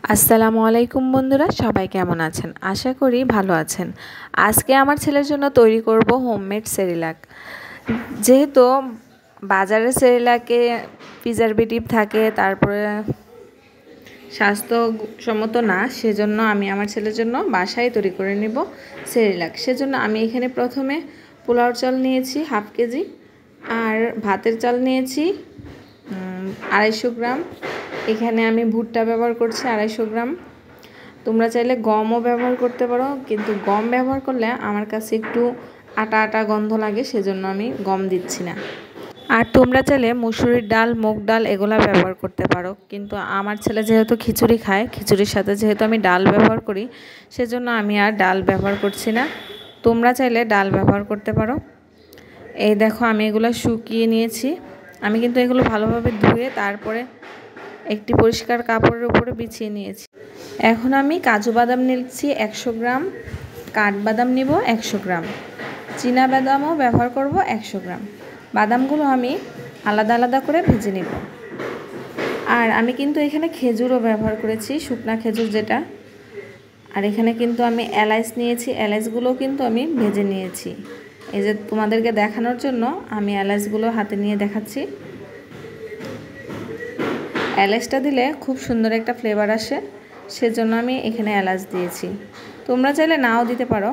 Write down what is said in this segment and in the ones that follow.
আসসালামু আলাইকুম বন্ধুরা, সবাই কেমন আছেন? আশা করি ভালো আছেন। আজকে আমার ছেলের জন্য তৈরি করব হোমমেড সেরিল্যাক। যেহেতু বাজারের সেরিল্যাকে প্রিজারভেটিভ থাকে, তারপরে স্বাস্থ্যসম্মত না, সেজন্য আমি আমার ছেলের জন্য বাসায় তৈরি করে নেব সেরিল্যাক। সেজন্য আমি এখানে প্রথমে পোলাও চাল নিয়েছি হাফ কেজি, আর ভাতের চাল নিয়েছি 250 গ্রাম। এখানে আমি ভুট্টা ব্যবহার করছি 250 গ্রাম। তোমরা চাইলে গমও ব্যবহার করতে পারো, কিন্তু গম ব্যবহার করলে আমার কাছে একটু আটা আটা গন্ধ লাগে, সেজন্য আমি গম দিচ্ছি না। আর তোমরা চাইলে মুসুরির ডাল, মুগ ডাল এগুলা ব্যবহার করতে পারো, কিন্তু আমার ছেলে যেহেতু খিচুড়ি খায়, খিচুড়ির সাথে যেহেতু আমি ডাল ব্যবহার করি, সেজন্য আমি আর ডাল ব্যবহার করছি না। তোমরা চাইলে ডাল ব্যবহার করতে পারো। এই দেখো, আমি এগুলো শুকিয়ে নিয়েছি। আমি কিন্তু এগুলো ভালোভাবে ধুয়ে তারপরে একটি পরিষ্কার কাপড়ের উপরে বিছিয়ে নিয়েছি। এখন আমি কাজু বাদাম নিচ্ছি 100 গ্রাম, কাঠবাদাম নিব 100 গ্রাম, চীনা বাদামও ব্যবহার করব 100 গ্রাম। বাদামগুলো আমি আলাদা আলাদা করে ভেজে নেব। আর আমি কিন্তু এখানে খেজুরও ব্যবহার করেছি, শুকনা খেজুর যেটা। আর এখানে কিন্তু আমি এলাচ নিয়েছি, এলাচগুলোও কিন্তু আমি ভেজে নিয়েছি। এই যে তোমাদেরকে দেখানোর জন্য আমি এলাচগুলো হাতে নিয়ে দেখাচ্ছি। এলাচটা দিলে খুব সুন্দর একটা ফ্লেভার আসে, সেজন্য আমি এখানে এলাচ দিয়েছি। তোমরা চাইলে নাও দিতে পারো।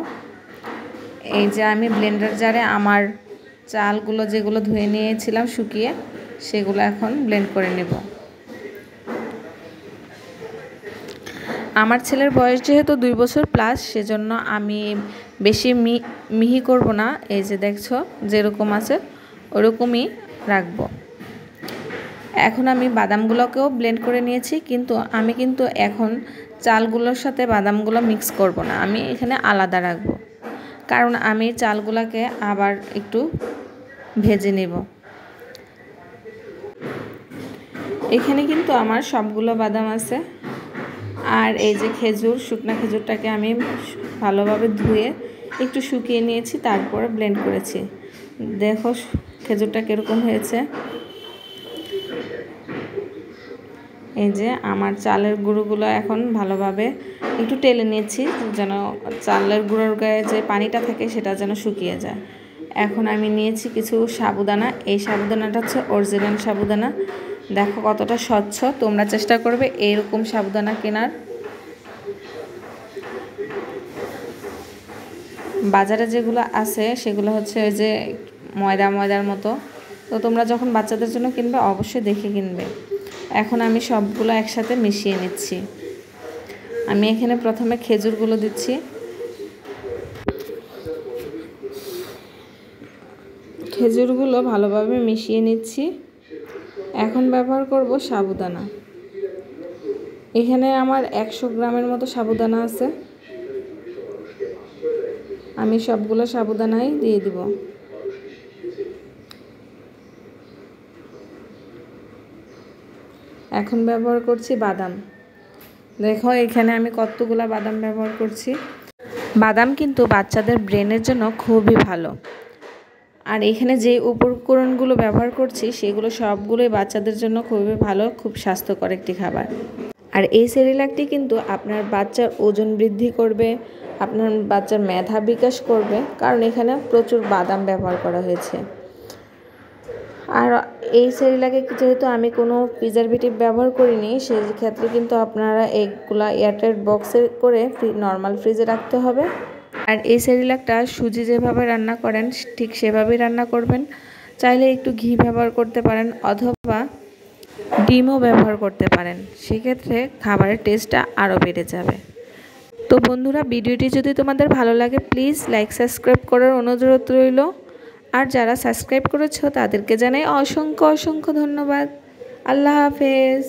এই যে আমি ব্লেন্ডার জারে আমার চালগুলো যেগুলো ধুয়ে নিয়েছিলাম শুকিয়ে, সেগুলো এখন ব্লেন্ড করে নেব। আমার ছেলের বয়স যেহেতু 2 বছর প্লাস, সেজন্য আমি বেশি মিহি করব না। এই যে দেখছো যেরকম আছে ওরকমই রাখবো। এখন আমি বাদামগুলোকেও ব্লেন্ড করে নিয়েছি, কিন্তু আমি এখন চালগুলোর সাথে বাদামগুলো মিক্স করব না, আমি এখানে আলাদা রাখবো, কারণ আমি চালগুলোকে আবার একটু ভেজে নেব। এখানে কিন্তু আমার সবগুলো বাদাম আছে। আর এই যে খেজুর, শুকনা খেজুরটাকে আমি ভালোভাবে ধুয়ে একটু শুকিয়ে নিয়েছি, তারপরে ব্লেন্ড করেছি। দেখো খেজুরটা কীরকম হয়েছে। এই যে আমার চালের গুঁড়োগুলো এখন ভালোভাবে একটু টেলে নিয়েছি, যেন চালের গুঁড়োর গায়ে যে পানিটা থাকে সেটা যেন শুকিয়ে যায়। এখন আমি নিয়েছি কিছু সাবুদানা। এই সাবুদানাটা হচ্ছে অরিজিনাল সাবুদানা। দেখো কতটা স্বচ্ছ। তোমরা চেষ্টা করবে এইরকম সাবুদানা কেনার। বাজারে যেগুলো আছে সেগুলো হচ্ছে ওই যে ময়দার মতো। তো তোমরা যখন বাচ্চাদের জন্য কিনবে অবশ্যই দেখে কিনবে। এখন আমি সবগুলো একসাথে মিশিয়ে নিচ্ছি। আমি এখানে প্রথমে খেজুরগুলো দিচ্ছি। খেজুরগুলো ভালোভাবে মিশিয়ে নিচ্ছি। এখন ব্যবহার করব সাবুদানা। এখানে আমার 100 গ্রামের মতো সাবুদানা আছে। আমি সবগুলো সাবুদানাই দিয়ে দিব। এখন ব্যবহার করছি বাদাম। দেখো এখানে আমি কতগুলো বাদাম ব্যবহার করছি। বাদাম কিন্তু বাচ্চাদের ব্রেনের জন্য খুবই ভালো। আর এখানে যে উপকরণগুলো ব্যবহার করছি সেগুলো সবগুলোই বাচ্চাদের জন্য খুবই ভালো, খুব স্বাস্থ্যকর একটি খাবার। আর এই সেরিল্যাকটি কিন্তু আপনার বাচ্চার ওজন বৃদ্ধি করবে, আপনার বাচ্চার মেধা বিকাশ করবে, কারণ এখানে প্রচুর বাদাম ব্যবহার করা হয়েছে। আর এই সেরিল্যাকে যেহেতু আমি কোনো প্রিজারভেটিভ ব্যবহার করিনি, সেই ক্ষেত্রে কিন্তু আপনারা এগুলা এয়ারটাইট বক্সে করে নর্মাল ফ্রিজে রাখতে হবে। আর এই সেরিল্যাকটা সুজি যেভাবে রান্না করেন ঠিক সেভাবেই রান্না করবেন। চাইলে একটু ঘি ব্যবহার করতে পারেন, অথবা ডিমও ব্যবহার করতে পারেন। সেক্ষেত্রে খাবারের টেস্টটা আরও বেড়ে যাবে। তো বন্ধুরা, ভিডিওটি যদি তোমাদের ভালো লাগে প্লিজ লাইক সাবস্ক্রাইব করার অনুরোধ রইল। আর যারা সাবস্ক্রাইব করেছো তাদেরকে জানাই অসংখ্য ধন্যবাদ। আল্লাহ হাফেজ।